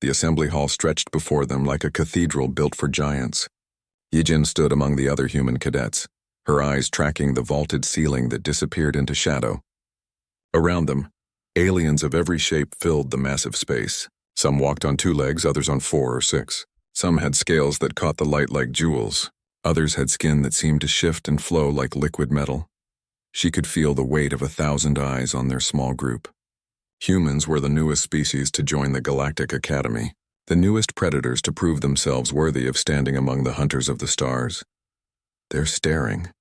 The assembly hall stretched before them like a cathedral built for giants. Yijin stood among the other human cadets, her eyes tracking the vaulted ceiling that disappeared into shadow. Around them, aliens of every shape filled the massive space. Some walked on 2 legs, others on 4 or 6. Some had scales that caught the light like jewels. Others had skin that seemed to shift and flow like liquid metal. She could feel the weight of 1,000 eyes on their small group. Humans were the newest species to join the Galactic Academy, the newest predators to prove themselves worthy of standing among the hunters of the stars. "They're staring,"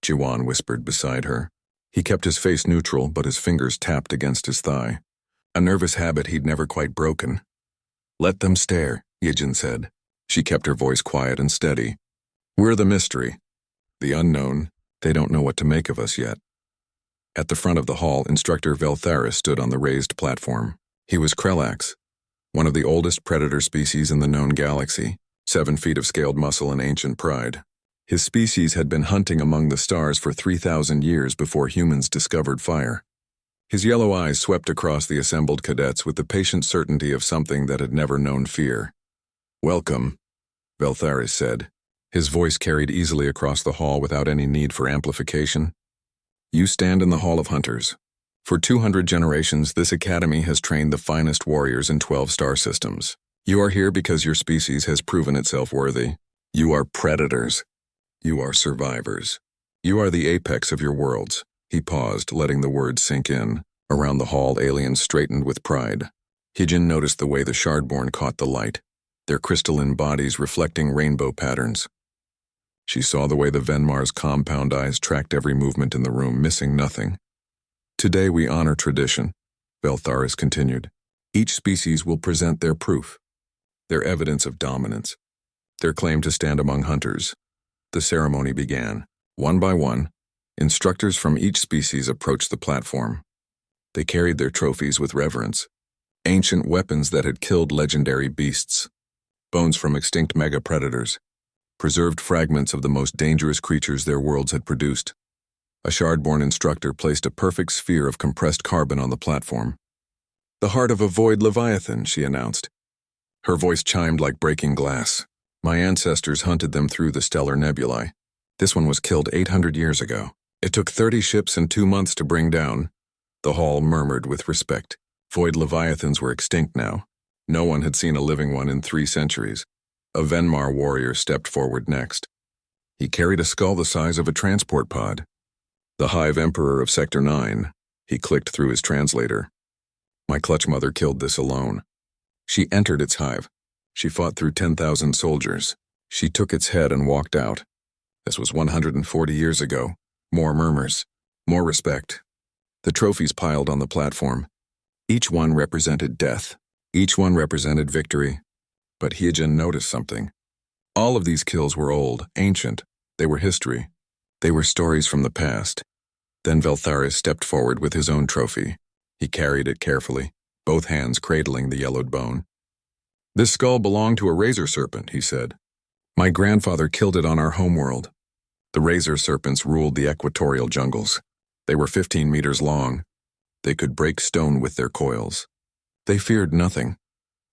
Jiwan whispered beside her. He kept his face neutral, but his fingers tapped against his thigh, a nervous habit he'd never quite broken. "Let them stare," Yijin said. She kept her voice quiet and steady. "We're the mystery, the unknown. They don't know what to make of us yet." At the front of the hall, Instructor Veltharis stood on the raised platform. He was Krelax, one of the oldest predator species in the known galaxy, 7 feet of scaled muscle and ancient pride. His species had been hunting among the stars for 3,000 years before humans discovered fire. His yellow eyes swept across the assembled cadets with the patient certainty of something that had never known fear. "Welcome," Veltharis said. His voice carried easily across the hall without any need for amplification. "You stand in the Hall of Hunters. For 200 generations, this academy has trained the finest warriors in 12 star systems. You are here because your species has proven itself worthy. You are predators. You are survivors. You are the apex of your worlds." He paused, letting the words sink in. Around the hall, aliens straightened with pride. Yijin noticed the way the Shardborn caught the light, their crystalline bodies reflecting rainbow patterns. She saw the way the Venmar's compound eyes tracked every movement in the room, missing nothing. "Today we honor tradition," Veltharis continued. "Each species will present their proof, their evidence of dominance, their claim to stand among hunters." The ceremony began. One by one, instructors from each species approached the platform. They carried their trophies with reverence, ancient weapons that had killed legendary beasts, bones from extinct mega-predators, preserved fragments of the most dangerous creatures their worlds had produced. A Shardborn instructor placed a perfect sphere of compressed carbon on the platform. "The heart of a void leviathan," she announced. Her voice chimed like breaking glass. "My ancestors hunted them through the stellar nebulae. This one was killed 800 years ago. It took 30 ships and 2 months to bring down." The hall murmured with respect. Void leviathans were extinct now. No one had seen a living one in 3 centuries. A Venmar warrior stepped forward next. He carried a skull the size of a transport pod. "The Hive Emperor of Sector 9, he clicked through his translator. "My clutch mother killed this alone. She entered its hive. She fought through 10,000 soldiers. She took its head and walked out. This was 140 years ago. More murmurs. More respect." The trophies piled on the platform. Each one represented death. Each one represented victory. But Yijin noticed something. All of these kills were old, ancient. They were history. They were stories from the past. Then Veltharis stepped forward with his own trophy. He carried it carefully, both hands cradling the yellowed bone. "This skull belonged to a razor serpent," he said. "My grandfather killed it on our homeworld." The razor serpents ruled the equatorial jungles. They were 15 meters long. They could break stone with their coils. They feared nothing.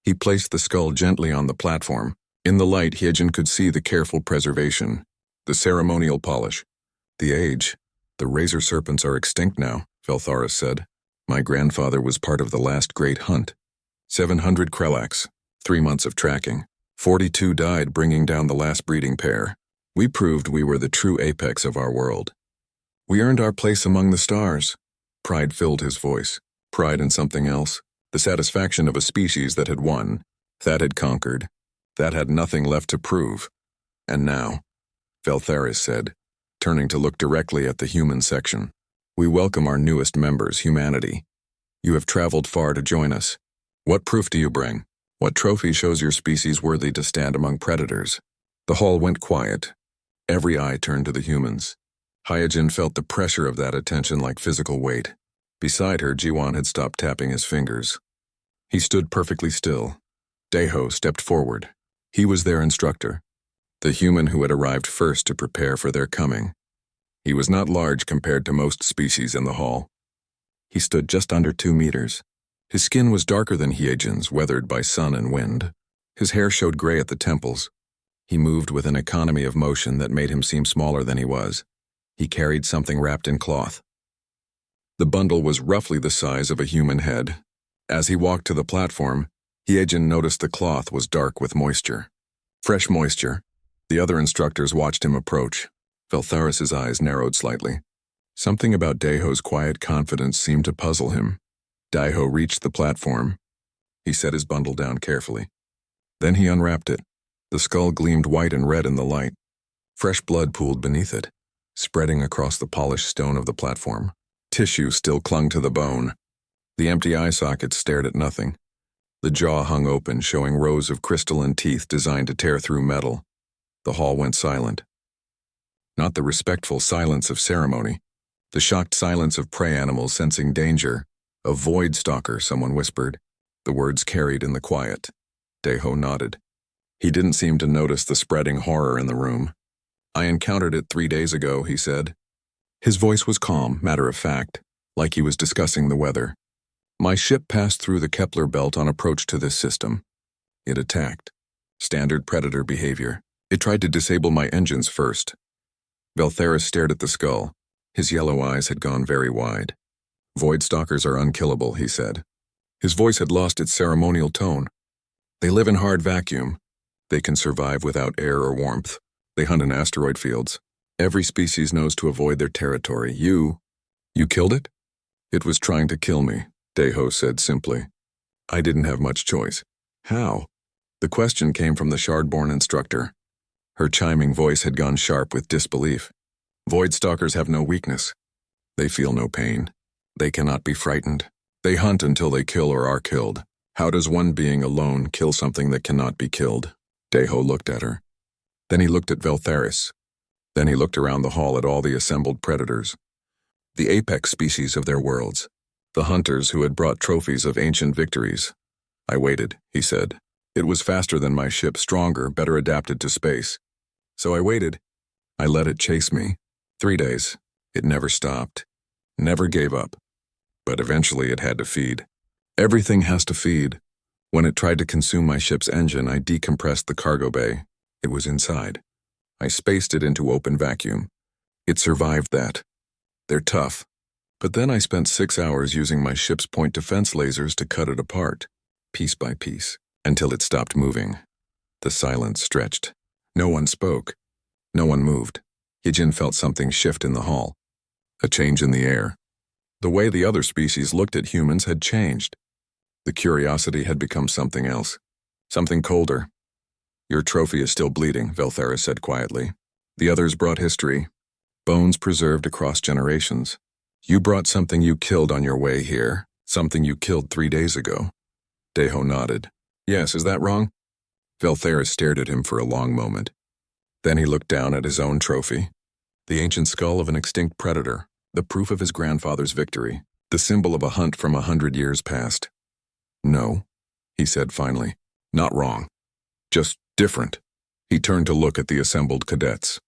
He placed the skull gently on the platform. In the light, Yijin could see the careful preservation, the ceremonial polish, the age. "The razor serpents are extinct now," Veltharis said. "My grandfather was part of the last great hunt. 700 Krelax, 3 months of tracking. 42 died bringing down the last breeding pair. We proved we were the true apex of our world. We earned our place among the stars." Pride filled his voice. Pride in something else. The satisfaction of a species that had won, that had conquered, that had nothing left to prove. "And now," Veltharis said, turning to look directly at the human section, "we welcome our newest members, humanity. You have traveled far to join us. What proof do you bring? What trophy shows your species worthy to stand among predators?" The hall went quiet. Every eye turned to the humans. Hyojin felt the pressure of that attention like physical weight. Beside her, Jiwan had stopped tapping his fingers. He stood perfectly still. Deho stepped forward. He was their instructor, the human who had arrived first to prepare for their coming. He was not large compared to most species in the hall. He stood just under 2 meters, His skin was darker than Hyejin's, weathered by sun and wind. His hair showed gray at the temples. He moved with an economy of motion that made him seem smaller than he was. He carried something wrapped in cloth. The bundle was roughly the size of a human head. As he walked to the platform, Hyejin noticed the cloth was dark with moisture. Fresh moisture. The other instructors watched him approach. Veltharis's eyes narrowed slightly. Something about Daeho's quiet confidence seemed to puzzle him. Daeho reached the platform. He set his bundle down carefully. Then he unwrapped it. The skull gleamed white and red in the light. Fresh blood pooled beneath it, spreading across the polished stone of the platform. Tissue still clung to the bone. The empty eye sockets stared at nothing. The jaw hung open, showing rows of crystalline teeth designed to tear through metal. The hall went silent. Not the respectful silence of ceremony. The shocked silence of prey animals sensing danger. "A void stalker," someone whispered. The words carried in the quiet. Daeho nodded. He didn't seem to notice the spreading horror in the room. "I encountered it 3 days ago," he said. His voice was calm, matter-of-fact, like he was discussing the weather. "My ship passed through the Kepler belt on approach to this system. It attacked. Standard predator behavior. It tried to disable my engines first." Veltharis stared at the skull. His yellow eyes had gone very wide. "Void stalkers are unkillable," he said. His voice had lost its ceremonial tone. "They live in hard vacuum. They can survive without air or warmth. They hunt in asteroid fields. Every species knows to avoid their territory. You killed it?" "It was trying to kill me," Daeho said simply. "I didn't have much choice." "How?" The question came from the Shardborn instructor. Her chiming voice had gone sharp with disbelief. "Void stalkers have no weakness. They feel no pain. They cannot be frightened. They hunt until they kill or are killed. How does one being alone kill something that cannot be killed?" Daeho looked at her. Then he looked at Veltharis. Then he looked around the hall at all the assembled predators. The apex species of their worlds. The hunters who had brought trophies of ancient victories. "I waited," he said. "It was faster than my ship, stronger, better adapted to space. So I waited. I let it chase me. 3 days. It never stopped. Never gave up. But eventually it had to feed. Everything has to feed. When it tried to consume my ship's engine, I decompressed the cargo bay. It was inside. I spaced it into open vacuum. It survived that. They're tough. But then I spent 6 hours using my ship's point defense lasers to cut it apart, piece by piece, until it stopped moving." The silence stretched. No one spoke. No one moved. Hyejin felt something shift in the hall. A change in the air. The way the other species looked at humans had changed. The curiosity had become something else. Something colder. "Your trophy is still bleeding," Veltharis said quietly. The others brought history. Bones preserved across generations. "You brought something you killed on your way here. Something you killed 3 days ago." Daeho nodded. "Yes, is that wrong?" Veltharis stared at him for a long moment. Then he looked down at his own trophy. The ancient skull of an extinct predator. The proof of his grandfather's victory. The symbol of a hunt from 100 years past. "No," he said finally. "Not wrong. Just different." He turned to look at the assembled cadets.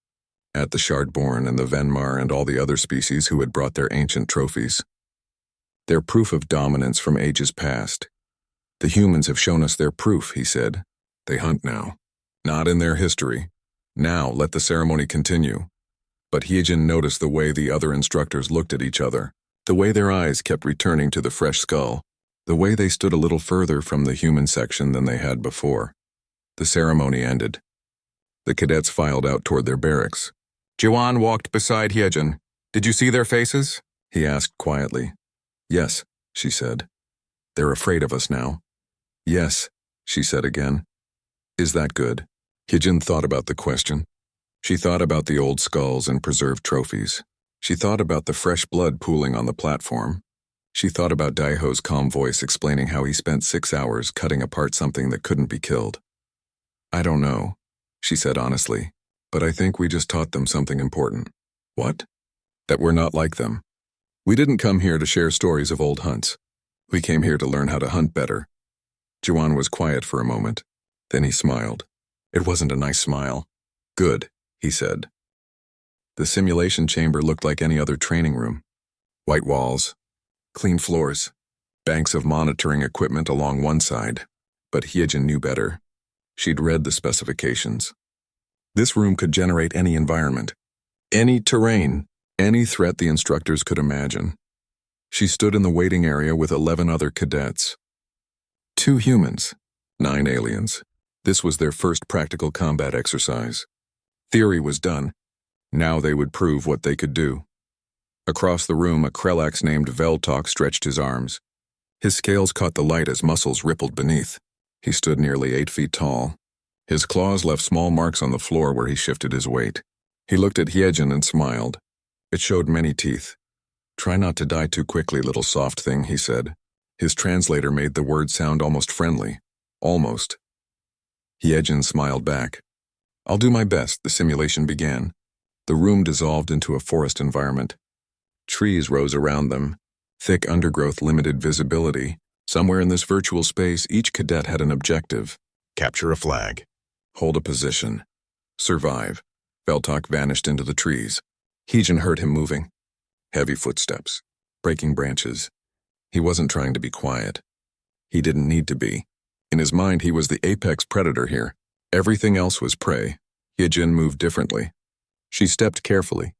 At the Shardborn and the Venmar and all the other species who had brought their ancient trophies. "Their proof of dominance from ages past. The humans have shown us their proof," he said. "They hunt now. Not in their history. Now let the ceremony continue." But Hyejin noticed the way the other instructors looked at each other, the way their eyes kept returning to the fresh skull, the way they stood a little further from the human section than they had before. The ceremony ended. The cadets filed out toward their barracks. Jiwan walked beside Hyejin. "Did you see their faces?" he asked quietly. "Yes," she said. "They're afraid of us now." "Yes," she said again. "Is that good?" Hyejin thought about the question. She thought about the old skulls and preserved trophies. She thought about the fresh blood pooling on the platform. She thought about Daeho's calm voice explaining how he spent 6 hours cutting apart something that couldn't be killed. "I don't know," she said honestly, "but I think we just taught them something important." "What?" "That we're not like them. We didn't come here to share stories of old hunts. We came here to learn how to hunt better." Jiwan was quiet for a moment. Then he smiled. It wasn't a nice smile. "Good," he said. The simulation chamber looked like any other training room. White walls, clean floors, banks of monitoring equipment along one side. But Hyejin knew better. She'd read the specifications. This room could generate any environment, any terrain, any threat the instructors could imagine. She stood in the waiting area with 11 other cadets. 2 humans, 9 aliens. This was their first practical combat exercise. Theory was done. Now they would prove what they could do. Across the room, a Krelax named Veltok stretched his arms. His scales caught the light as muscles rippled beneath. He stood nearly 8 feet tall. His claws left small marks on the floor where he shifted his weight. He looked at Hyejin and smiled. It showed many teeth. "Try not to die too quickly, little soft thing," he said. His translator made the word sound almost friendly. Almost. Hyejin smiled back. "I'll do my best." The simulation began. The room dissolved into a forest environment. Trees rose around them. Thick undergrowth limited visibility. Somewhere in this virtual space, each cadet had an objective. Capture a flag. Hold a position. Survive. Veltok vanished into the trees. Hyejin heard him moving. Heavy footsteps. Breaking branches. He wasn't trying to be quiet. He didn't need to be. In his mind, he was the apex predator here. Everything else was prey. Hyejin moved differently. She stepped carefully.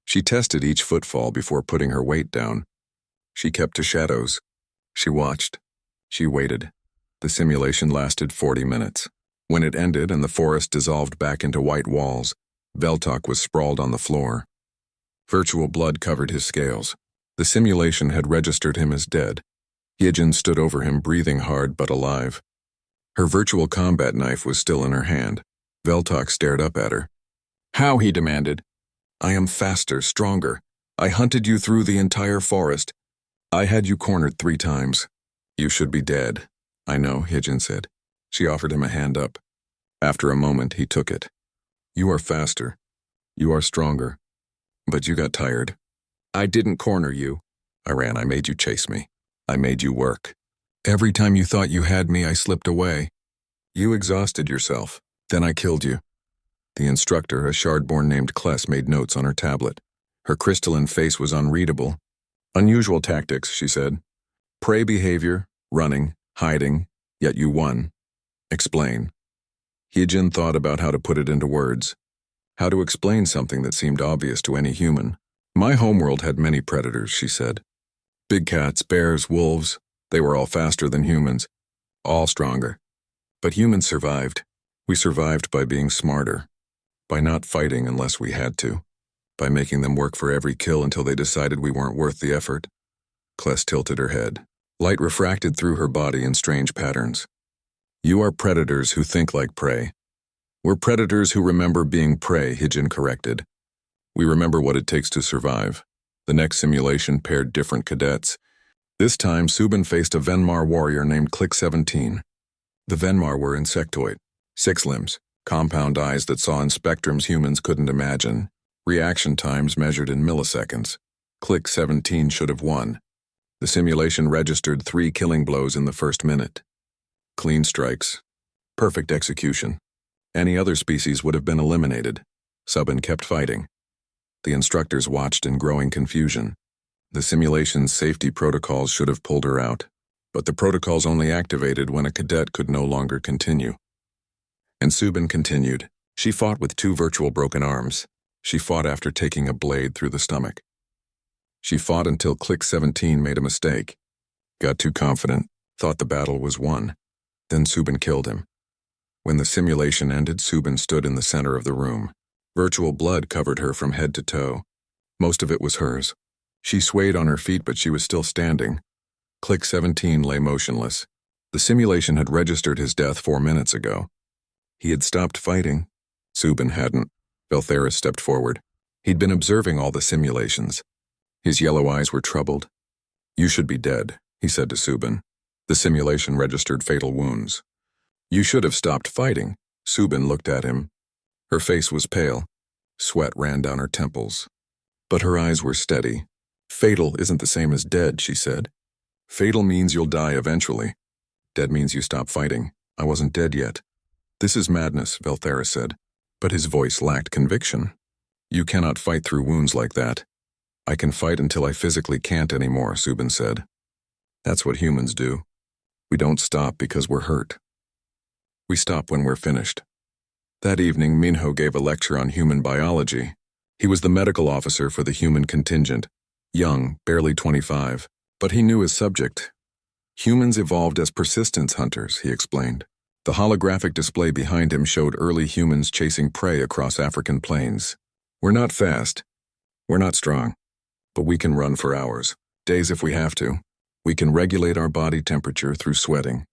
She tested each footfall before putting her weight down. She kept to shadows. She watched. She waited. The simulation lasted 40 minutes. When it ended and the forest dissolved back into white walls, Veltok was sprawled on the floor. Virtual blood covered his scales. The simulation had registered him as dead. Hyejin stood over him, breathing hard but alive. Her virtual combat knife was still in her hand. Veltok stared up at her. "How?" he demanded. "I am faster, stronger. I hunted you through the entire forest. I had you cornered 3 times. You should be dead." "I know," Hyejin said. She offered him a hand up. After a moment, he took it. "You are faster. You are stronger. But you got tired." "I didn't corner you." "I ran. I made you chase me. I made you work. Every time you thought you had me, I slipped away. You exhausted yourself. Then I killed you." The instructor, a shardborn named Kless, made notes on her tablet. Her crystalline face was unreadable. "Unusual tactics," she said. "Prey behavior, running, hiding, yet you won. Explain." Hyejin thought about how to put it into words. How to explain something that seemed obvious to any human. "My homeworld had many predators," she said. "Big cats, bears, wolves. They were all faster than humans. All stronger. But humans survived. We survived by being smarter. By not fighting unless we had to. By making them work for every kill until they decided we weren't worth the effort." Kless tilted her head. Light refracted through her body in strange patterns. "You are predators who think like prey." "We're predators who remember being prey," Hyejin corrected. "We remember what it takes to survive." The next simulation paired different cadets. This time, Subin faced a Venmar warrior named Click 17. The Venmar were insectoid. 6 limbs, compound eyes that saw in spectrums humans couldn't imagine. Reaction times measured in milliseconds. Click 17 should have won. The simulation registered 3 killing blows in the first minute. Clean strikes. Perfect execution. Any other species would have been eliminated. Subin kept fighting. The instructors watched in growing confusion. The simulation's safety protocols should have pulled her out, but the protocols only activated when a cadet could no longer continue. And Subin continued. She fought with 2 virtual broken arms. She fought after taking a blade through the stomach. She fought until Click 17 made a mistake. Got too confident, thought the battle was won. Then Subin killed him. When the simulation ended, Subin stood in the center of the room. Virtual blood covered her from head to toe. Most of it was hers. She swayed on her feet, but she was still standing. Click 17 lay motionless. The simulation had registered his death 4 minutes ago. He had stopped fighting. Subin hadn't. Veltheris stepped forward. He'd been observing all the simulations. His yellow eyes were troubled. "You should be dead," he said to Subin. The simulation registered fatal wounds. "You should have stopped fighting." Subin looked at him. Her face was pale. Sweat ran down her temples. But her eyes were steady. "Fatal isn't the same as dead," she said. "Fatal means you'll die eventually. Dead means you stop fighting. I wasn't dead yet." "This is madness," Veltheris said. But his voice lacked conviction. "You cannot fight through wounds like that." "I can fight until I physically can't anymore," Subin said. That's what humans do. We don't stop because we're hurt. We stop when we're finished. That evening, Minho gave a lecture on human biology. He was the medical officer for the human contingent, young, barely 25, but he knew his subject. Humans evolved as persistence hunters, he explained. The holographic display behind him showed early humans chasing prey across African plains. We're not fast. We're not strong. But we can run for hours, days if we have to. We can regulate our body temperature through sweating.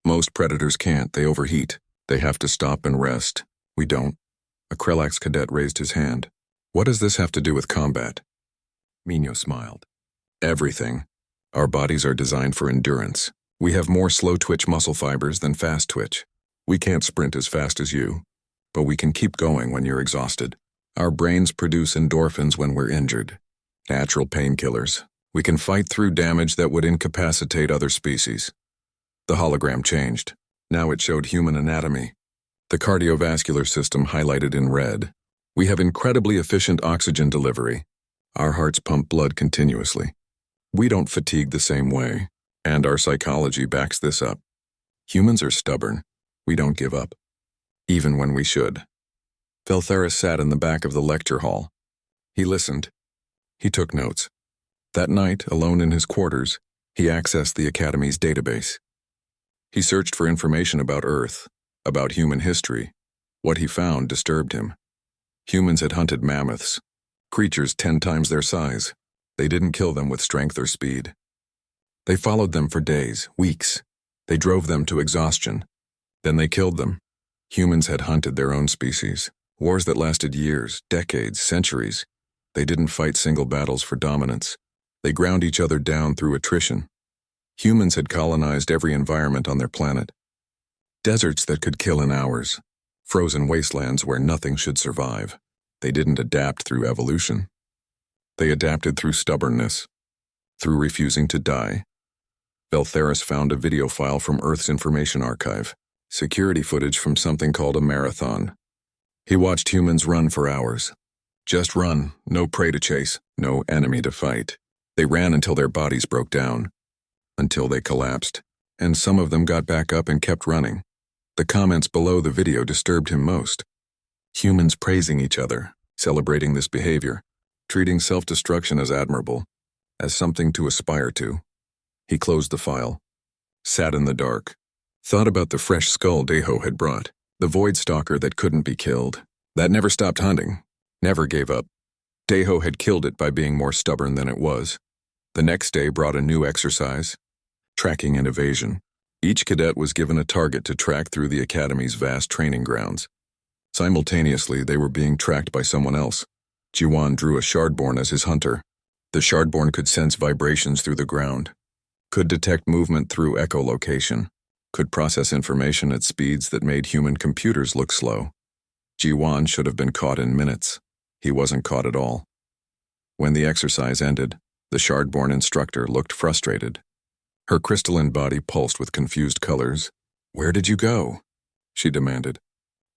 Most predators can't, they overheat. They have to stop and rest. We don't. A Krelax cadet raised his hand. What does this have to do with combat? Minho smiled. Everything. Our bodies are designed for endurance. We have more slow-twitch muscle fibers than fast-twitch. We can't sprint as fast as you, but we can keep going when you're exhausted. Our brains produce endorphins when we're injured. Natural painkillers. We can fight through damage that would incapacitate other species. The hologram changed. Now it showed human anatomy. The cardiovascular system highlighted in red. We have incredibly efficient oxygen delivery. Our hearts pump blood continuously. We don't fatigue the same way, and our psychology backs this up. Humans are stubborn. We don't give up, even when we should. Veltharis sat in the back of the lecture hall. He listened. He took notes. That night, alone in his quarters, he accessed the Academy's database. He searched for information about Earth, about human history. What he found disturbed him. Humans had hunted mammoths, creatures 10 times their size. They didn't kill them with strength or speed. They followed them for days, weeks. They drove them to exhaustion. Then they killed them. Humans had hunted their own species. Wars that lasted years, decades, centuries. They didn't fight single battles for dominance. They ground each other down through attrition. Humans had colonized every environment on their planet. Deserts that could kill in hours. Frozen wastelands where nothing should survive. They didn't adapt through evolution. They adapted through stubbornness, through refusing to die. Veltharis found a video file from Earth's information archive, security footage from something called a marathon. He watched humans run for hours. Just run, no prey to chase, no enemy to fight. They ran until their bodies broke down, until they collapsed, and some of them got back up and kept running. The comments below the video disturbed him most. Humans praising each other, celebrating this behavior, treating self-destruction as admirable, as something to aspire to. He closed the file, sat in the dark, thought about the fresh skull Deho had brought, the void stalker that couldn't be killed, that never stopped hunting, never gave up. Deho had killed it by being more stubborn than it was. The next day brought a new exercise, tracking and evasion. Each cadet was given a target to track through the Academy's vast training grounds. Simultaneously, they were being tracked by someone else. Jiwan drew a Shardborn as his hunter. The Shardborn could sense vibrations through the ground, could detect movement through echolocation, could process information at speeds that made human computers look slow. Jiwan should have been caught in minutes. He wasn't caught at all. When the exercise ended, the Shardborn instructor looked frustrated. Her crystalline body pulsed with confused colors. "Where did you go?" she demanded.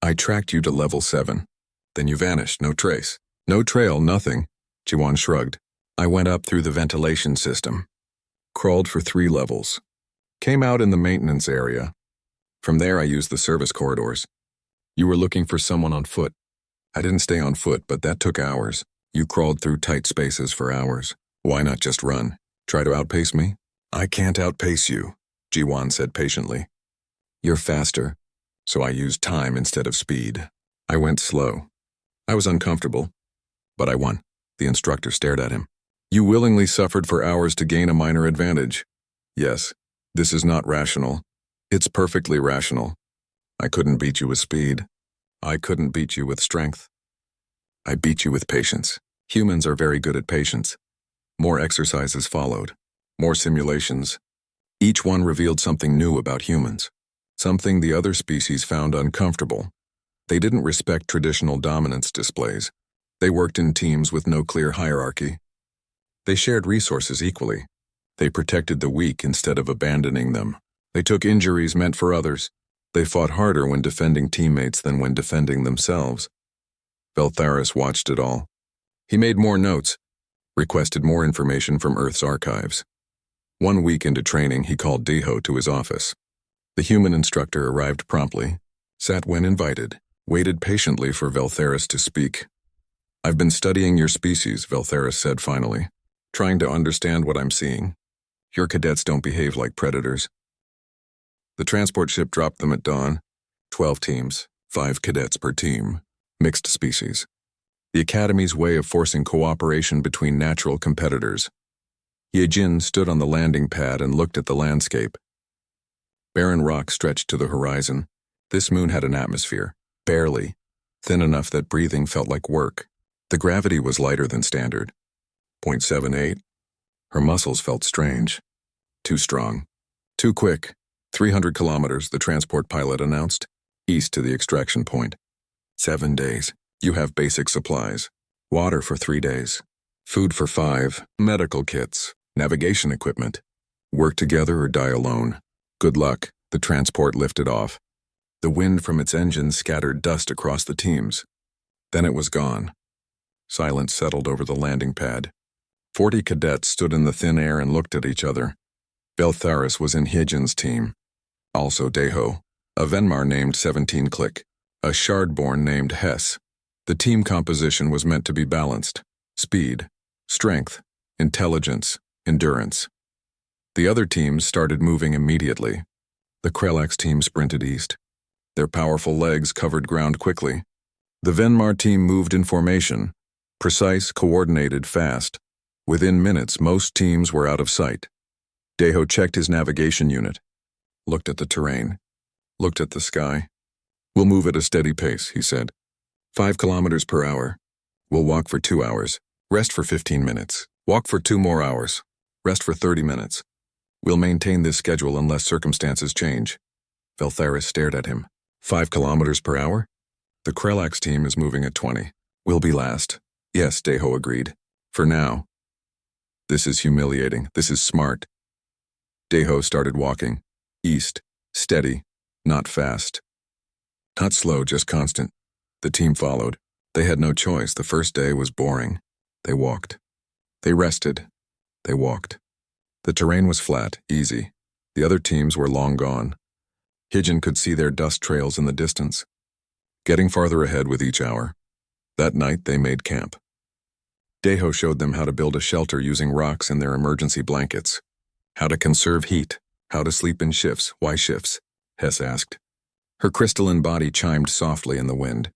"I tracked you to level 7. Then you vanished, no trace. No trail, nothing." Jiwan shrugged. "I went up through the ventilation system. Crawled for 3 levels. Came out in the maintenance area. From there I used the service corridors. You were looking for someone on foot. I didn't stay on foot, but that took hours. You crawled through tight spaces for hours. Why not just run? Try to outpace me?" "I can't outpace you," Jiwan said patiently. "You're faster, so I used time instead of speed. I went slow. I was uncomfortable, but I won." The instructor stared at him. "You willingly suffered for hours to gain a minor advantage. Yes, this is not rational. It's perfectly rational. I couldn't beat you with speed. I couldn't beat you with strength. I beat you with patience. Humans are very good at patience." More exercises followed. More simulations. Each one revealed something new about humans, something the other species found uncomfortable. They didn't respect traditional dominance displays. They worked in teams with no clear hierarchy. They shared resources equally. They protected the weak instead of abandoning them. They took injuries meant for others. They fought harder when defending teammates than when defending themselves. Veltharis watched it all. He made more notes, requested more information from Earth's archives. 1 week into training, he called Deho to his office. The human instructor arrived promptly, sat when invited, waited patiently for Veltheris to speak. "I've been studying your species," Veltheris said finally, "trying to understand what I'm seeing. Your cadets don't behave like predators." The transport ship dropped them at dawn. 12 teams, 5 cadets per team, mixed species. The Academy's way of forcing cooperation between natural competitors. Yejin stood on the landing pad and looked at the landscape. Barren rock stretched to the horizon. This moon had an atmosphere, barely, thin enough that breathing felt like work. The gravity was lighter than standard. 0.78. Her muscles felt strange. Too strong. Too quick. 300 kilometers, the transport pilot announced, east to the extraction point. 7 days. You have basic supplies. Water for 3 days. Food for 5. Medical kits. Navigation equipment. Work together or die alone. Good luck. The transport lifted off. The wind from its engines scattered dust across the teams. Then it was gone. Silence settled over the landing pad. 40 cadets stood in the thin air and looked at each other. Veltheris was in Hyejin's team. Also Deho. A Venmar named 17 Click. A Shardborn named Hess. The team composition was meant to be balanced. Speed, strength, intelligence, endurance. The other teams started moving immediately. The Krelax team sprinted east. Their powerful legs covered ground quickly. The Venmar team moved in formation. Precise, coordinated, fast. Within minutes, most teams were out of sight. Deho checked his navigation unit. Looked at the terrain. Looked at the sky. "We'll move at a steady pace," he said. 5 kilometers per hour. We'll walk for 2 hours. Rest for 15 minutes. Walk for 2 more hours. Rest for 30 minutes. We'll maintain this schedule unless circumstances change. Veltheris stared at him. 5 kilometers per hour? The Krelax team is moving at 20. We'll be last. Yes, Deho agreed. For now. This is humiliating. This is smart. Deho started walking. East. Steady. Not fast. Not slow, just constant. The team followed. They had no choice. The first day was boring. They walked. They rested. They walked. The terrain was flat, easy. The other teams were long gone. Hyejin could see their dust trails in the distance, getting farther ahead with each hour. That night, they made camp. Deho showed them how to build a shelter using rocks and their emergency blankets. How to conserve heat. How to sleep in shifts. Why shifts? Hess asked. Her crystalline body chimed softly in the wind.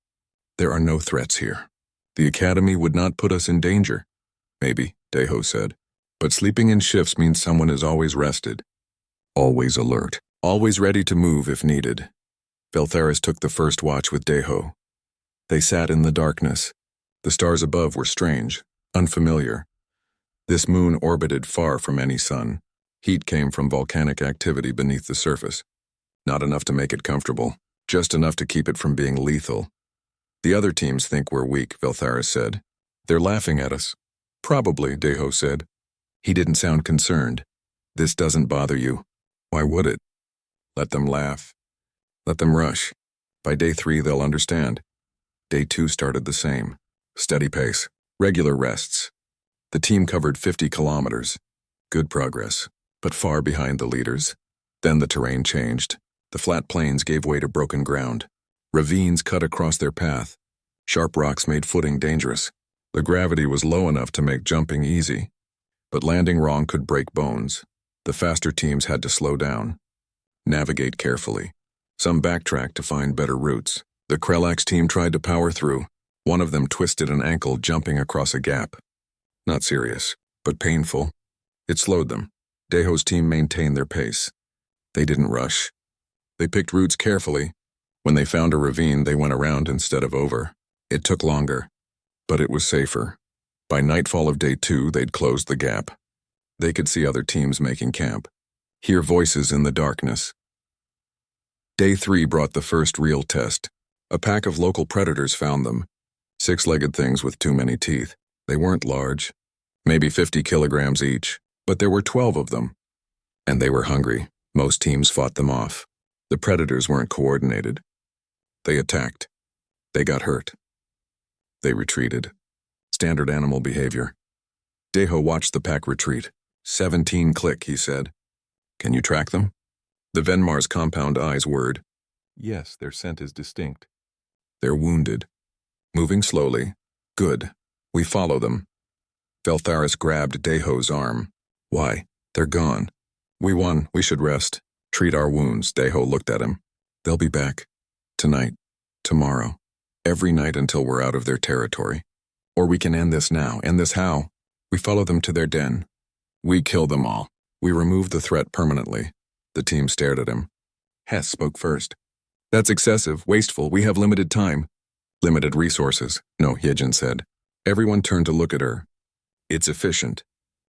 There are no threats here. The Academy would not put us in danger. Maybe, Deho said. But sleeping in shifts means someone is always rested. Always alert. Always ready to move if needed. Veltheris took the first watch with Deho. They sat in the darkness. The stars above were strange, unfamiliar. This moon orbited far from any sun. Heat came from volcanic activity beneath the surface. Not enough to make it comfortable, just enough to keep it from being lethal. The other teams think we're weak, Veltheris said. They're laughing at us. Probably, Deho said. He didn't sound concerned. This doesn't bother you. Why would it? Let them laugh. Let them rush. By day 3, they'll understand. Day 2 started the same. Steady pace. Regular rests. The team covered 50 kilometers. Good progress, but far behind the leaders. Then the terrain changed. The flat plains gave way to broken ground. Ravines cut across their path. Sharp rocks made footing dangerous. The gravity was low enough to make jumping easy. But landing wrong could break bones. The faster teams had to slow down. Navigate carefully. Some backtracked to find better routes. The Krelax team tried to power through. One of them twisted an ankle jumping across a gap. Not serious, but painful. It slowed them. Deho's team maintained their pace. They didn't rush. They picked routes carefully. When they found a ravine, they went around instead of over. It took longer, but it was safer. By nightfall of day 2, they'd closed the gap. They could see other teams making camp, hear voices in the darkness. Day 3 brought the first real test. A pack of local predators found them. 6-legged things with too many teeth. They weren't large, maybe 50 kilograms each, but there were 12 of them. And they were hungry. Most teams fought them off. The predators weren't coordinated. They attacked. They got hurt. They retreated. Standard animal behavior. Deho watched the pack retreat. 17 click, he said. Can you track them? The Venmar's compound eyes whirred. Yes, their scent is distinct. They're wounded. Moving slowly. Good. We follow them. Veltharis grabbed Deho's arm. Why? They're gone. We won. We should rest. Treat our wounds. Deho looked at him. They'll be back. Tonight. Tomorrow. Every night until we're out of their territory. Or we can end this now. End this how? We follow them to their den. We kill them all. We remove the threat permanently. The team stared at him. Hess spoke first. That's excessive, wasteful. We have limited time. Limited resources. No, Yejin said. Everyone turned to look at her. It's efficient.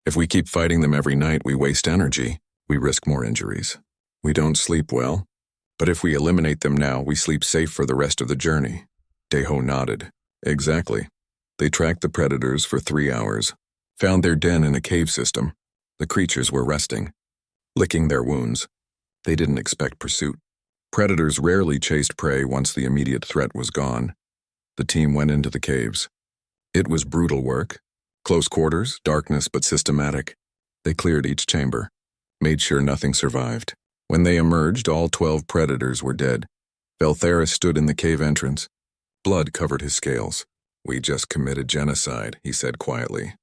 If we keep fighting them every night, we waste energy. We risk more injuries. We don't sleep well. But if we eliminate them now, we sleep safe for the rest of the journey. Deho nodded. Exactly. They tracked the predators for 3 hours. Found their den in a cave system. The creatures were resting. Licking their wounds. They didn't expect pursuit. Predators rarely chased prey once the immediate threat was gone. The team went into the caves. It was brutal work. Close quarters, darkness but systematic. They cleared each chamber. Made sure nothing survived. When they emerged, all 12 predators were dead. Veltharis stood in the cave entrance. Blood covered his scales. We just committed genocide, he said quietly.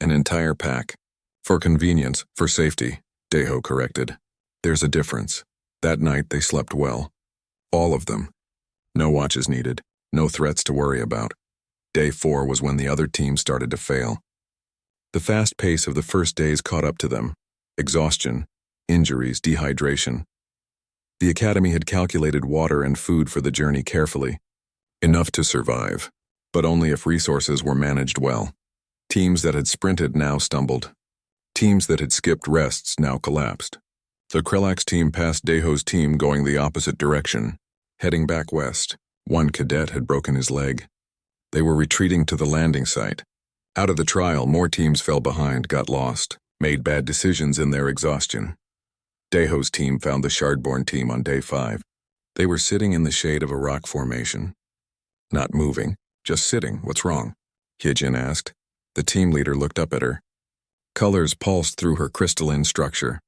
An entire pack. For convenience, for safety, Deho corrected. There's a difference. That night they slept well. All of them. No watches needed. No threats to worry about. Day 4 was when the other team started to fail. The fast pace of the first days caught up to them. Exhaustion, injuries, dehydration. The academy had calculated water and food for the journey carefully. Enough to survive, but only if resources were managed well. Teams that had sprinted now stumbled. Teams that had skipped rests now collapsed. The Krellax team passed Deho's team going the opposite direction, heading back west. One cadet had broken his leg. They were retreating to the landing site. Out of the trial, more teams fell behind, got lost, made bad decisions in their exhaustion. Deho's team found the Shardborn team on day 5. They were sitting in the shade of a rock formation. Not moving, just sitting. What's wrong? Hyejin asked. The team leader looked up at her. Colors pulsed through her crystalline structure.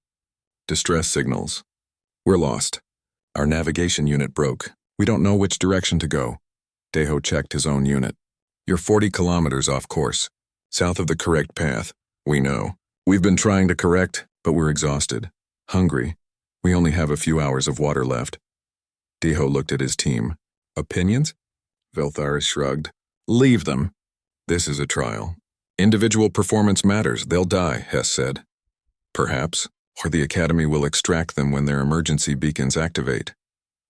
Distress signals. We're lost. Our navigation unit broke. We don't know which direction to go. Deho checked his own unit. You're 40 kilometers off course. South of the correct path. We know. We've been trying to correct, but we're exhausted. Hungry. We only have a few hours of water left. Deho looked at his team. Opinions? Veltharis shrugged. Leave them. This is a trial. Individual performance matters. They'll die, Hess said. Perhaps. Or the Academy will extract them when their emergency beacons activate.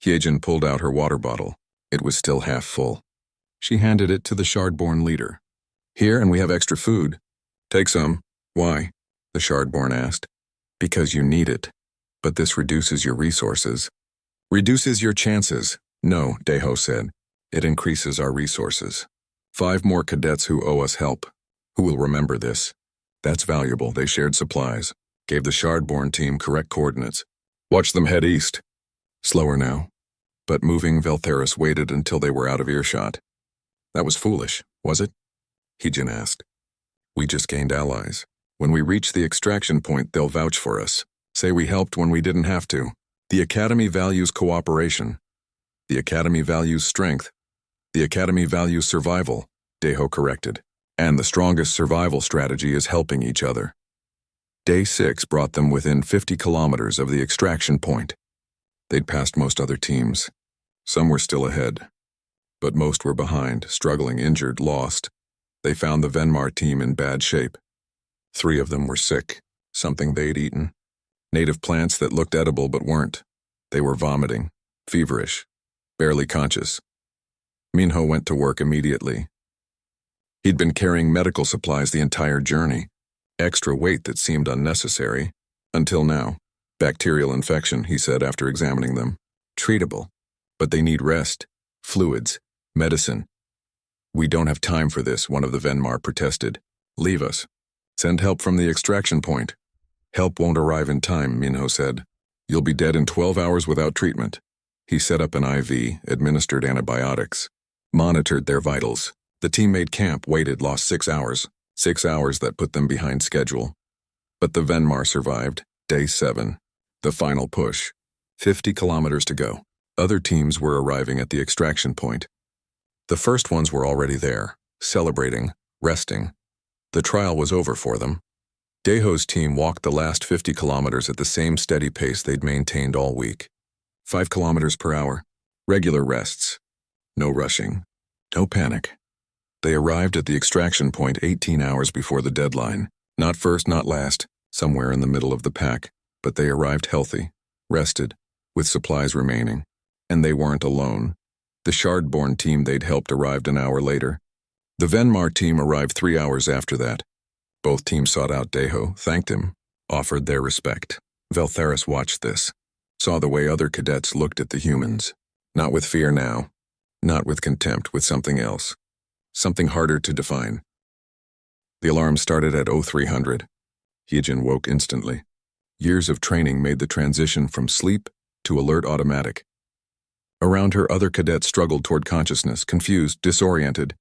Hyejin pulled out her water bottle. It was still half full. She handed it to the Shardborn leader. Here, and we have extra food. Take some. Why? The Shardborn asked. Because you need it. But this reduces your resources. Reduces your chances. No, Deho said. It increases our resources. 5 more cadets who owe us help. Who will remember this? That's valuable. They shared supplies. Gave the Shardborn team correct coordinates. Watch them head east. Slower now. But moving, Veltharis waited until they were out of earshot. That was foolish, was it? Hyejin asked. We just gained allies. When we reach the extraction point, they'll vouch for us. Say we helped when we didn't have to. The Academy values cooperation. The Academy values strength. The Academy values survival, Deho corrected. And the strongest survival strategy is helping each other. Day 6 brought them within 50 kilometers of the extraction point. They'd passed most other teams. Some were still ahead. But most were behind, struggling, injured, lost. They found the Venmar team in bad shape. 3 of them were sick, something they'd eaten. Native plants that looked edible but weren't. They were vomiting, feverish, barely conscious. Minho went to work immediately. He'd been carrying medical supplies the entire journey. Extra weight that seemed unnecessary. Until now. Bacterial infection, he said after examining them. Treatable. But they need rest. Fluids. Medicine. We don't have time for this, one of the Venmar protested. Leave us. Send help from the extraction point. Help won't arrive in time, Minho said. You'll be dead in 12 hours without treatment. He set up an IV, administered antibiotics. Monitored their vitals. The team made camp, waited, lost 6 hours. 6 hours that put them behind schedule. But the Venmar survived. Day 7. The final push. 50 kilometers to go. Other teams were arriving at the extraction point. The first ones were already there, celebrating, resting. The trial was over for them. Daeho's team walked the last 50 kilometers at the same steady pace they'd maintained all week. 5 kilometers per hour. Regular rests. No rushing. No panic. They arrived at the extraction point 18 hours before the deadline. Not first, not last, somewhere in the middle of the pack, but they arrived healthy, rested, with supplies remaining. And they weren't alone. The Shardborn team they'd helped arrived an hour later. The Venmar team arrived 3 hours after that. Both teams sought out Daeho, thanked him, offered their respect. Veltharis watched this, saw the way other cadets looked at the humans. Not with fear now, not with contempt, with something else. Something harder to define. The alarm started at 0300. Hyejin woke instantly. Years of training made the transition from sleep to alert automatic. Around her, other cadets struggled toward consciousness, confused, disoriented.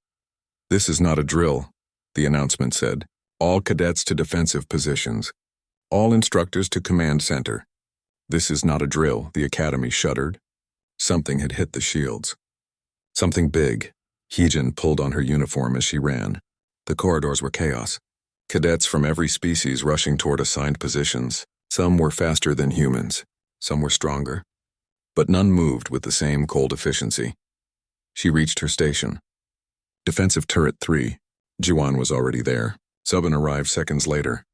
"This is not a drill," the announcement said. "All cadets to defensive positions. All instructors to command center." "This is not a drill," the academy shuddered. Something had hit the shields. Something big. Hyejin pulled on her uniform as she ran. The corridors were chaos. Cadets from every species rushing toward assigned positions. Some were faster than humans. Some were stronger. But none moved with the same cold efficiency. She reached her station. Defensive Turret 3. Jiwan was already there. Subin arrived seconds later.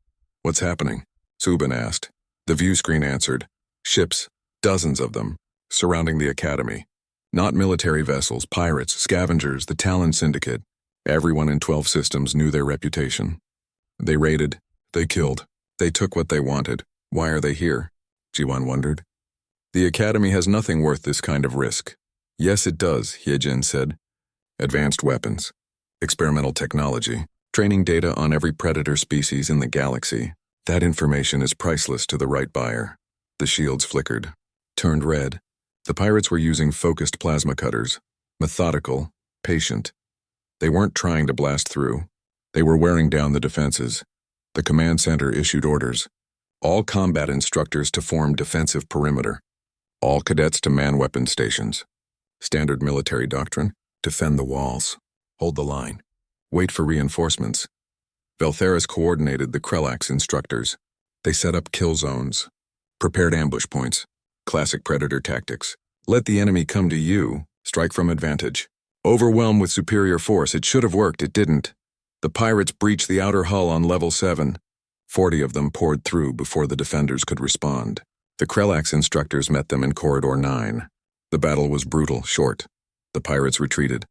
"What's happening?" Subin asked. The view screen answered. "Ships, dozens of them, surrounding the academy. Not military vessels, pirates, scavengers, the Talon Syndicate. Everyone in 12 systems knew their reputation. They raided. They killed. They took what they wanted. Why are they here?" Jiwan wondered. "The academy has nothing worth this kind of risk." "Yes, it does," Hyejin said. "Advanced weapons, experimental technology, training data on every predator species in the galaxy. That information is priceless to the right buyer." The shields flickered, turned red. The pirates were using focused plasma cutters, methodical, patient. They weren't trying to blast through. They were wearing down the defenses. The command center issued orders. All combat instructors to form defensive perimeter. All cadets to man weapon stations. Standard military doctrine: defend the walls. Hold the line. Wait for reinforcements. Veltharis coordinated the Krelax instructors. They set up kill zones. Prepared ambush points. Classic predator tactics. Let the enemy come to you. Strike from advantage. Overwhelm with superior force. It should have worked. It didn't. The pirates breached the outer hull on level 7. 40 of them poured through before the defenders could respond. The Krelax instructors met them in Corridor 9. The battle was brutal, short. The pirates retreated.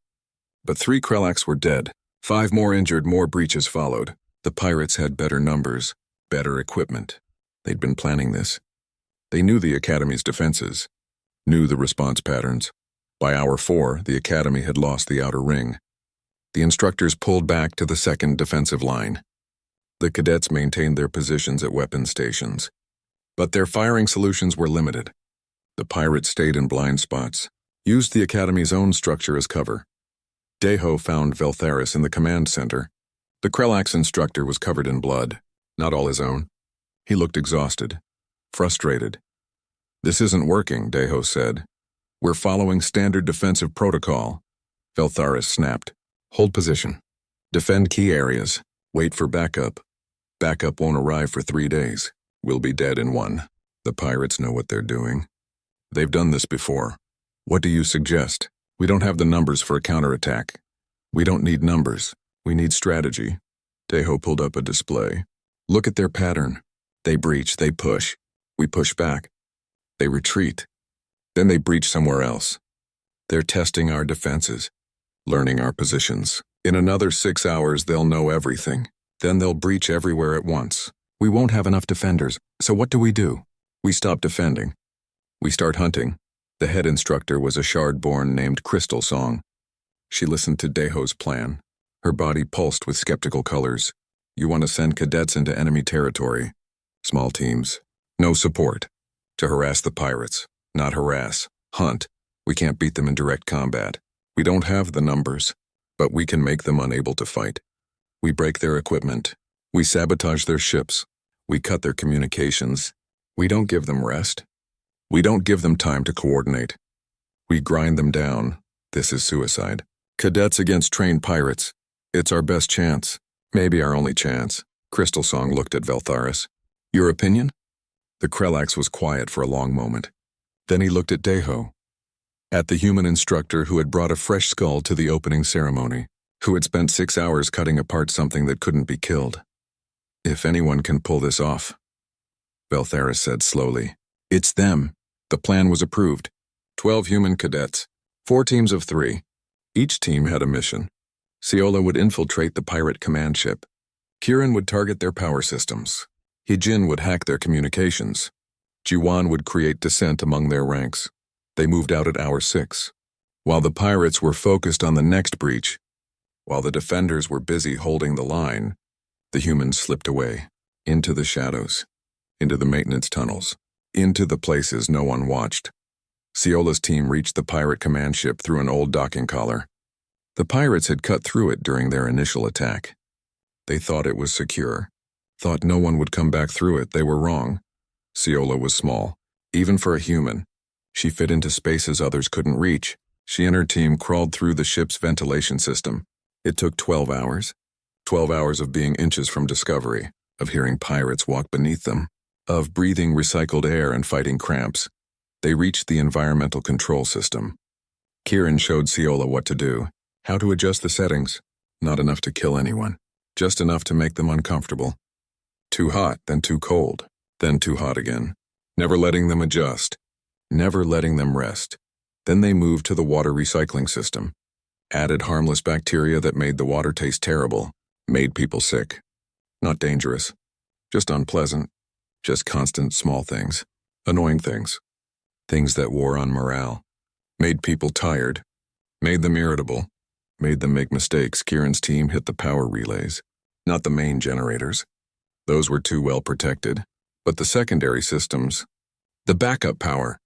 But 3 Krelax were dead. 5 more injured, more breaches followed. The pirates had better numbers, better equipment. They'd been planning this. They knew the Academy's defenses, knew the response patterns. By hour 4, the Academy had lost the outer ring. The instructors pulled back to the second defensive line. The cadets maintained their positions at weapon stations. But their firing solutions were limited. The pirates stayed in blind spots, used the Academy's own structure as cover. Daeho found Veltharis in the command center. The Krelax instructor was covered in blood, not all his own. He looked exhausted, frustrated. "This isn't working," Daeho said. "We're following standard defensive protocol." Veltharis snapped. "Hold position. Defend key areas. Wait for backup. Backup won't arrive for 3 days. We'll be dead in 1. The pirates know what they're doing. They've done this before. What do you suggest? We don't have the numbers for a counterattack. We don't need numbers. We need strategy." Daeho pulled up a display. "Look at their pattern. They breach, they push. We push back. They retreat. Then they breach somewhere else. They're testing our defenses, learning our positions. In another 6 hours, they'll know everything. Then they'll breach everywhere at once. We won't have enough defenders, so what do? We stop defending. We start hunting." The head instructor was a Shardborn named Crystal Song. She listened to Daeho's plan. Her body pulsed with skeptical colors. "You want to send cadets into enemy territory. Small teams. No support. To harass the pirates. Not harass. Hunt. We can't beat them in direct combat. We don't have the numbers, but we can make them unable to fight. We break their equipment. We sabotage their ships. We cut their communications. We don't give them rest. We don't give them time to coordinate. We grind them down. This is suicide. Cadets against trained pirates. It's our best chance. Maybe our only chance. Crystal Song looked at Veltharis. Your opinion? The Krelax was quiet for a long moment. Then he looked at Deho, at the human instructor who had brought a fresh skull to the opening ceremony, who had spent 6 hours cutting apart something that couldn't be killed. If anyone can pull this off, Veltharis said slowly, it's them. The plan was approved. 12 human cadets, 4 teams of 3. Each team had a mission. Ciola would infiltrate the pirate command ship. Kieran would target their power systems. Hijin would hack their communications. Jiwan would create dissent among their ranks. They moved out at hour 6. While the pirates were focused on the next breach, while the defenders were busy holding the line, the humans slipped away, into the shadows, into the maintenance tunnels, into the places no one watched. Ciola's team reached the pirate command ship through an old docking collar. The pirates had cut through it during their initial attack. They thought it was secure, thought no one would come back through it. They were wrong. Ciola was small, even for a human. She fit into spaces others couldn't reach. She and her team crawled through the ship's ventilation system. It took 12 hours. 12 hours of being inches from discovery, of hearing pirates walk beneath them, of breathing recycled air and fighting cramps. They reached the environmental control system. Kieran showed Ciola what to do, how to adjust the settings. Not enough to kill anyone, just enough to make them uncomfortable. Too hot, then too cold, then too hot again. Never letting them adjust, never letting them rest. Then they moved to the water recycling system. Added harmless bacteria that made the water taste terrible, made people sick. Not dangerous, just unpleasant, just constant small things, annoying things. Things that wore on morale, made people tired, made them irritable, made them make mistakes. Kieran's team hit the power relays, not the main generators. Those were too well protected. But the secondary systems, the backup power,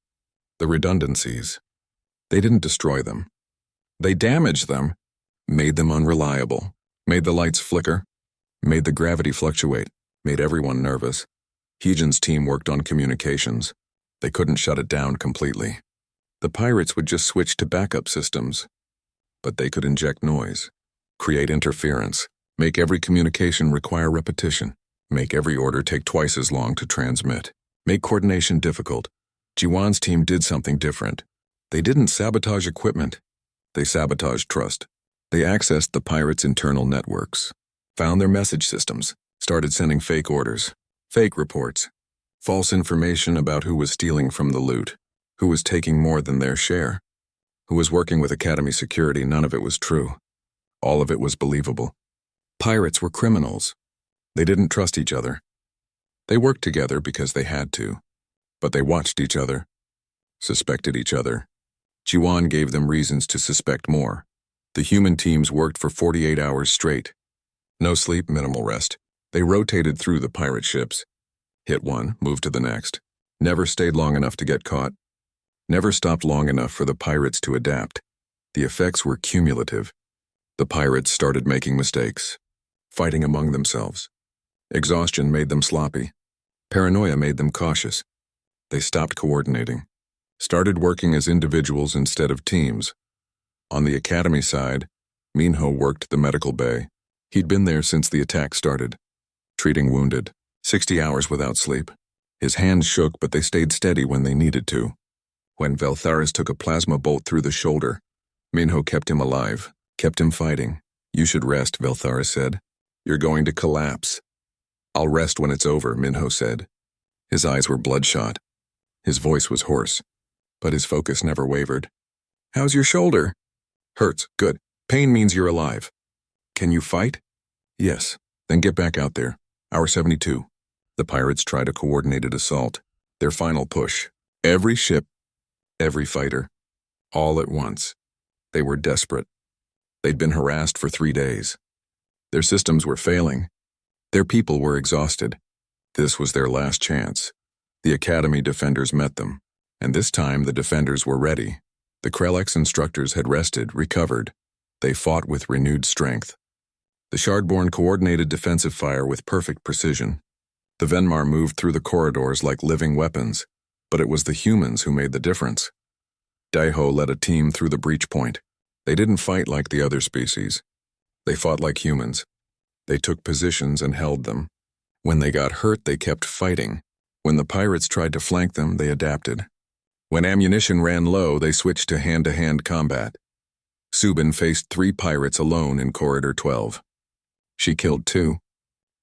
the redundancies, they didn't destroy them. They damaged them, made them unreliable, made the lights flicker, made the gravity fluctuate, made everyone nervous. Hijin's team worked on communications. They couldn't shut it down completely. The pirates would just switch to backup systems. But they could inject noise, create interference, make every communication require repetition, make every order take twice as long to transmit, make coordination difficult. Jiwan's team did something different. They didn't sabotage equipment. They sabotaged trust. They accessed the pirates' internal networks, found their message systems, started sending fake orders, fake reports, false information about who was stealing from the loot, who was taking more than their share, who was working with Academy security. None of it was true. All of it was believable. Pirates were criminals. They didn't trust each other. They worked together because they had to, but they watched each other, suspected each other. Jiwan gave them reasons to suspect more. The human teams worked for 48 hours straight. No sleep, minimal rest. They rotated through the pirate ships. Hit one, moved to the next. Never stayed long enough to get caught. Never stopped long enough for the pirates to adapt. The effects were cumulative. The pirates started making mistakes, fighting among themselves. Exhaustion made them sloppy. Paranoia made them cautious. They stopped coordinating, started working as individuals instead of teams. On the Academy side, Minho worked the medical bay. He'd been there since the attack started, treating wounded, 60 hours without sleep. His hands shook, but they stayed steady when they needed to. When Veltharis took a plasma bolt through the shoulder, Minho kept him alive, kept him fighting. You should rest, Veltharis said. You're going to collapse. I'll rest when it's over, Minho said. His eyes were bloodshot. His voice was hoarse, but his focus never wavered. How's your shoulder? Hurts, good. Pain means you're alive. Can you fight? Yes. Then get back out there. Hour 72. The pirates tried a coordinated assault. Their final push. Every ship, every fighter, all at once. They were desperate. They'd been harassed for 3 days. Their systems were failing. Their people were exhausted. This was their last chance. The Academy defenders met them, and this time the defenders were ready. The Krelex instructors had rested, recovered. They fought with renewed strength. The Shardborn coordinated defensive fire with perfect precision. The Venmar moved through the corridors like living weapons, but it was the humans who made the difference. Daiho led a team through the breach point. They didn't fight like the other species. They fought like humans. They took positions and held them. When they got hurt, they kept fighting. When the pirates tried to flank them, they adapted. When ammunition ran low, they switched to hand-to-hand combat. Subin faced 3 pirates alone in Corridor 12. She killed 2.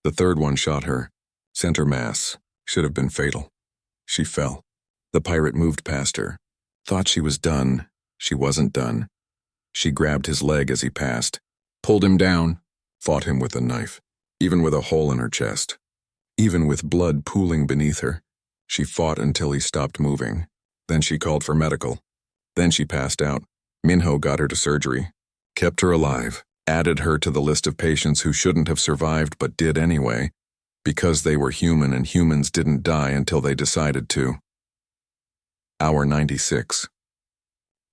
The third one shot her. Center mass. Should have been fatal. She fell. The pirate moved past her. Thought she was done. She wasn't done. She grabbed his leg as he passed, pulled him down, fought him with a knife, even with a hole in her chest. Even with blood pooling beneath her, she fought until he stopped moving. Then she called for medical. Then she passed out. Minho got her to surgery, kept her alive, added her to the list of patients who shouldn't have survived but did anyway, because they were human and humans didn't die until they decided to. Hour 96.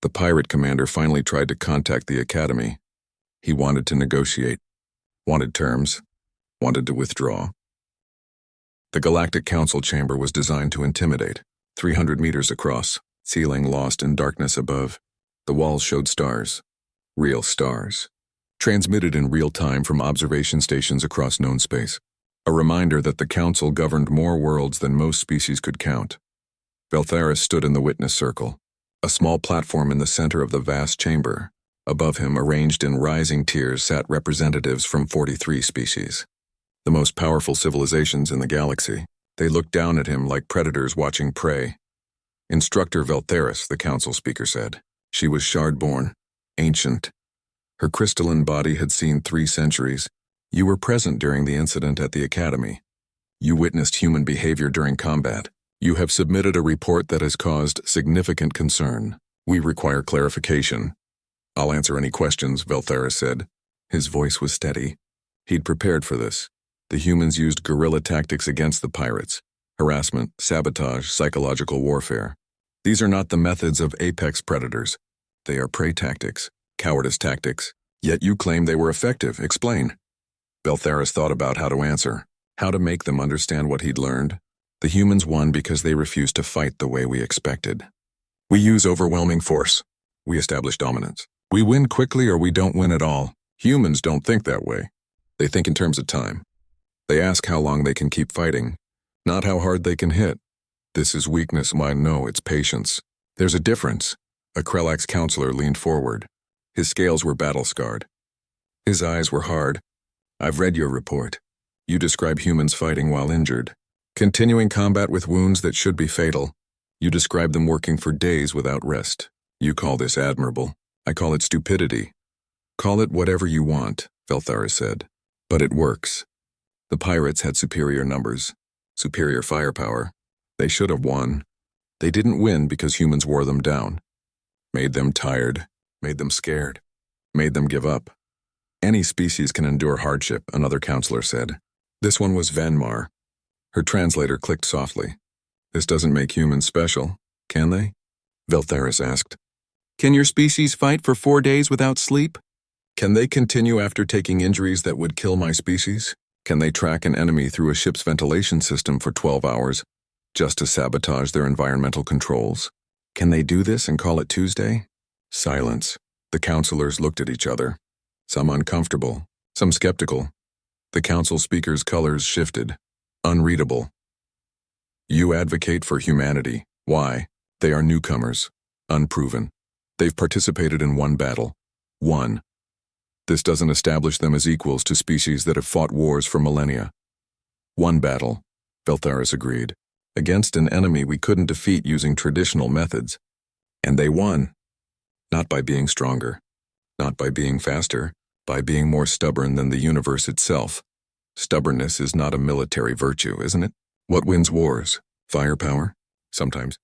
The pirate commander finally tried to contact the academy. He wanted to negotiate, wanted terms, wanted to withdraw. The Galactic Council chamber was designed to intimidate, 300 meters across, ceiling lost in darkness above. The walls showed stars, real stars, transmitted in real time from observation stations across known space. A reminder that the Council governed more worlds than most species could count. Veltharis stood in the witness circle, a small platform in the center of the vast chamber. Above him, arranged in rising tiers, sat representatives from 43 species. The most powerful civilizations in the galaxy. They looked down at him like predators watching prey. Instructor Veltharis, the council speaker said. She was shard-born, ancient. Her crystalline body had seen 3 centuries. You were present during the incident at the academy. You witnessed human behavior during combat. You have submitted a report that has caused significant concern. We require clarification. I'll answer any questions, Veltharis said. His voice was steady. He'd prepared for this. The humans used guerrilla tactics against the pirates. Harassment, sabotage, psychological warfare. These are not the methods of apex predators. They are prey tactics, cowardice tactics. Yet you claim they were effective. Explain. Veltharis thought about how to answer, how to make them understand what he'd learned. The humans won because they refused to fight the way we expected. We use overwhelming force. We establish dominance. We win quickly or we don't win at all. Humans don't think that way. They think in terms of time. They ask how long they can keep fighting, not how hard they can hit. This is weakness, mine. No, it's patience. There's a difference. A Krellax counselor leaned forward. His scales were battle-scarred. His eyes were hard. I've read your report. You describe humans fighting while injured, continuing combat with wounds that should be fatal. You describe them working for days without rest. You call this admirable. I call it stupidity. Call it whatever you want, Veltharis said. But it works. The pirates had superior numbers, superior firepower. They should have won. They didn't win because humans wore them down. Made them tired, made them scared, made them give up. Any species can endure hardship, another counselor said. This one was Venmar. Her translator clicked softly. This doesn't make humans special, can they? Veltharis asked. Can your species fight for 4 days without sleep? Can they continue after taking injuries that would kill my species? Can they track an enemy through a ship's ventilation system for 12 hours just to sabotage their environmental controls? Can they do this and call it Tuesday? Silence. The counselors looked at each other, some uncomfortable, some skeptical. The council speaker's colors shifted, unreadable. You advocate for humanity. Why? They are newcomers, unproven. They've participated in 1 battle. 1. This doesn't establish them as equals to species that have fought wars for millennia. 1 battle, Veltharis agreed, against an enemy we couldn't defeat using traditional methods. And they won. Not by being stronger, not by being faster, by being more stubborn than the universe itself. Stubbornness is not a military virtue, isn't it? What wins wars? Firepower? Sometimes.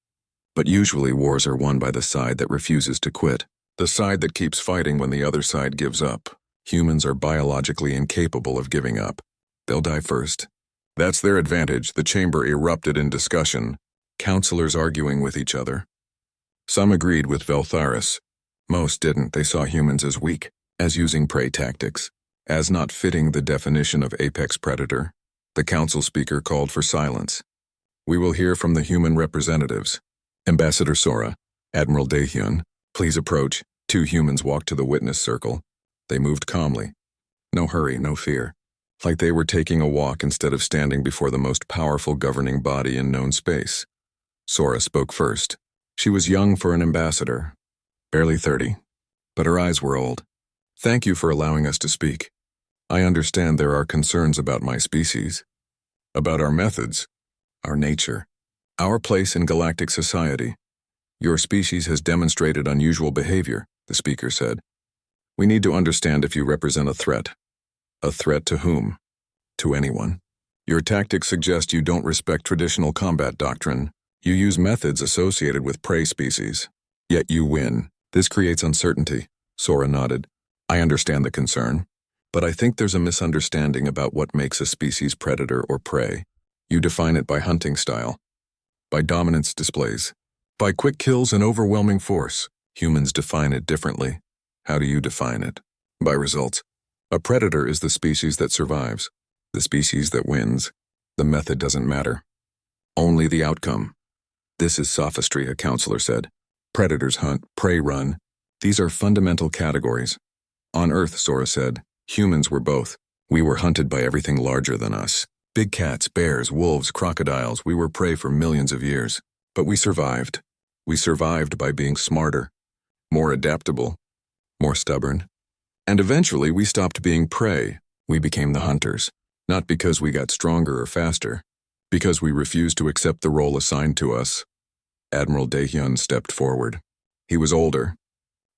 But usually wars are won by the side that refuses to quit. The side that keeps fighting when the other side gives up. Humans are biologically incapable of giving up. They'll die first. That's their advantage. The chamber erupted in discussion, counselors arguing with each other. Some agreed with Veltharis. Most didn't. They saw humans as weak, as using prey tactics, as not fitting the definition of apex predator. The council speaker called for silence. We will hear from the human representatives. Ambassador Sora, Admiral Daehyun, please approach. Two humans walked to the witness circle. They moved calmly. No hurry, no fear. Like they were taking a walk instead of standing before the most powerful governing body in known space. Sora spoke first. She was young for an ambassador, barely 30, but her eyes were old. Thank you for allowing us to speak. I understand there are concerns about my species, about our methods, our nature, our place in galactic society. Your species has demonstrated unusual behavior, the speaker said. We need to understand if you represent a threat. A threat to whom? To anyone. Your tactics suggest you don't respect traditional combat doctrine. You use methods associated with prey species. Yet you win. This creates uncertainty. Sora nodded. I understand the concern, but I think there's a misunderstanding about what makes a species predator or prey. You define it by hunting style, by dominance displays, by quick kills and overwhelming force. Humans define it differently. How do you define it? By results. A predator is the species that survives, the species that wins. The method doesn't matter. Only the outcome. This is sophistry, a counselor said. Predators hunt, prey run. These are fundamental categories. On Earth, Sora said, humans were both. We were hunted by everything larger than us. Big cats, bears, wolves, crocodiles, we were prey for millions of years. But we survived. We survived by being smarter, more adaptable, more stubborn. And eventually we stopped being prey. We became the hunters. Not because we got stronger or faster, because we refused to accept the role assigned to us. Admiral Daehyun stepped forward. He was older,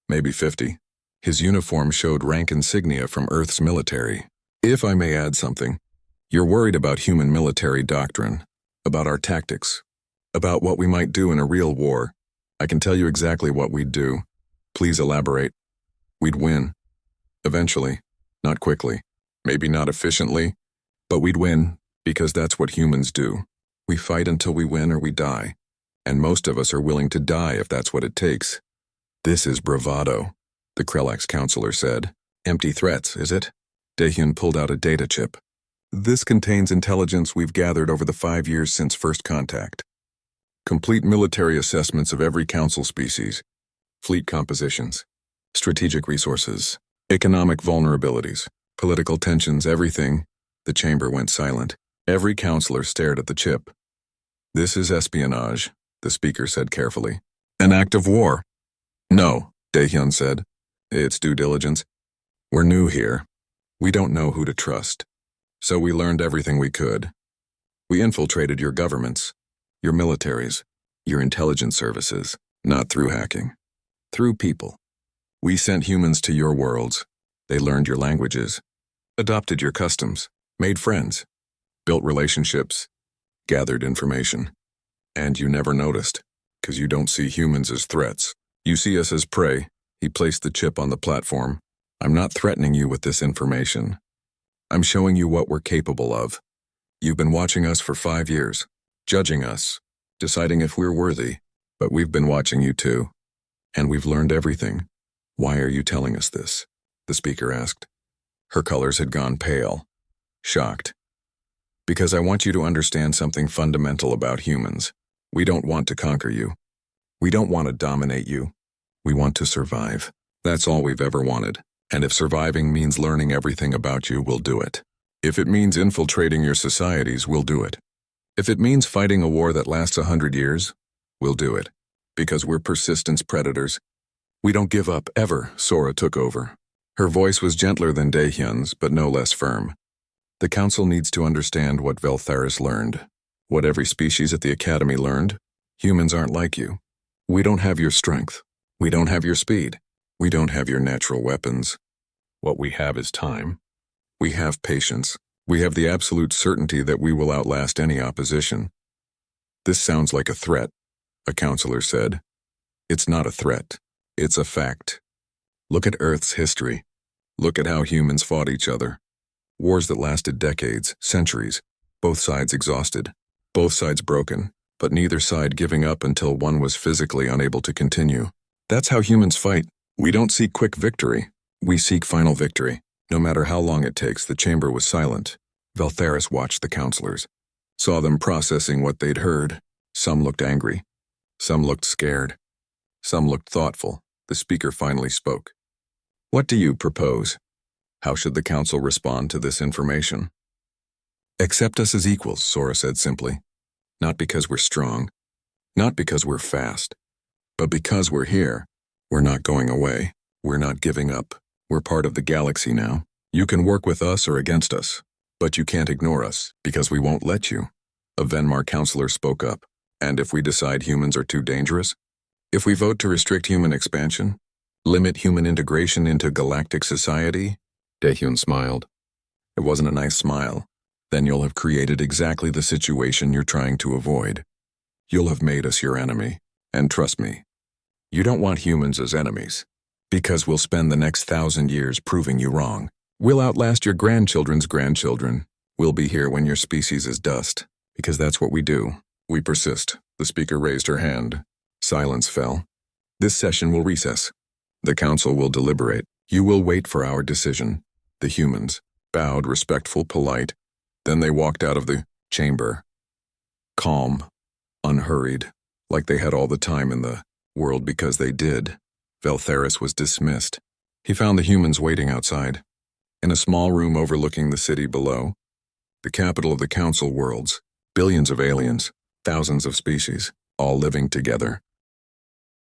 maybe 50. His uniform showed rank insignia from Earth's military. If I may add something, you're worried about human military doctrine, about our tactics, about what we might do in a real war. I can tell you exactly what we'd do. Please elaborate. We'd win. Eventually. Not quickly. Maybe not efficiently. But we'd win, because that's what humans do. We fight until we win or we die. And most of us are willing to die if that's what it takes. This is bravado, the Krellix counselor said. Empty threats, is it? Daehyun pulled out a data chip. This contains intelligence we've gathered over the 5 years since first contact. Complete military assessments of every council species, fleet compositions, strategic resources, economic vulnerabilities, political tensions, everything. The chamber went silent. Every counselor stared at the chip. This is espionage, the speaker said carefully. An act of war. No, Daehyun said. It's due diligence. We're new here. We don't know who to trust. So we learned everything we could. We infiltrated your governments, your militaries, your intelligence services, not through hacking, through people. We sent humans to your worlds. They learned your languages, adopted your customs, made friends, built relationships, gathered information. And you never noticed, because you don't see humans as threats. You see us as prey. He placed the chip on the platform. I'm not threatening you with this information. I'm showing you what we're capable of. You've been watching us for 5 years, judging us, deciding if we're worthy, but we've been watching you too. And we've learned everything. Why are you telling us this? The speaker asked. Her colors had gone pale, shocked. Because I want you to understand something fundamental about humans. We don't want to conquer you. We don't want to dominate you. We want to survive. That's all we've ever wanted. And if surviving means learning everything about you, we'll do it. If it means infiltrating your societies, we'll do it. If it means fighting a war that lasts 100 years, we'll do it. Because we're persistence predators. We don't give up, ever, Sora took over. Her voice was gentler than Daehyun's, but no less firm. The Council needs to understand what Veltharis learned. What every species at the Academy learned. Humans aren't like you. We don't have your strength. We don't have your speed. We don't have your natural weapons. What we have is time. We have patience. We have the absolute certainty that we will outlast any opposition. This sounds like a threat, a counselor said. It's not a threat. It's a fact. Look at Earth's history. Look at how humans fought each other. Wars that lasted decades, centuries. Both sides exhausted. Both sides broken, but neither side giving up until one was physically unable to continue. That's how humans fight. We don't seek quick victory. We seek final victory. No matter how long it takes, the chamber was silent. Valtheris watched the counselors, saw them processing what they'd heard. Some looked angry. Some looked scared. Some looked thoughtful. The speaker finally spoke. "What do you propose? How should the council respond to this information?" "Accept us as equals," Sora said simply. "Not because we're strong, not because we're fast, but because we're here. We're not going away. We're not giving up. We're part of the galaxy now. You can work with us or against us, but you can't ignore us, because we won't let you." A Venmar counselor spoke up. "And if we decide humans are too dangerous? If we vote to restrict human expansion? Limit human integration into galactic society?" Dahyun smiled. It wasn't a nice smile. "Then you'll have created exactly the situation you're trying to avoid. You'll have made us your enemy. And trust me, you don't want humans as enemies, because we'll spend the next 1,000 years proving you wrong. We'll outlast your grandchildren's grandchildren. We'll be here when your species is dust, because that's what we do. We persist." The speaker raised her hand. Silence fell. "This session will recess. The council will deliberate. You will wait for our decision." The humans bowed, respectful, polite. Then they walked out of the chamber. Calm, unhurried, like they had all the time in the world because they did. Valtheris was dismissed. He found the humans waiting outside, in a small room overlooking the city below, the capital of the council worlds, billions of aliens, thousands of species, all living together.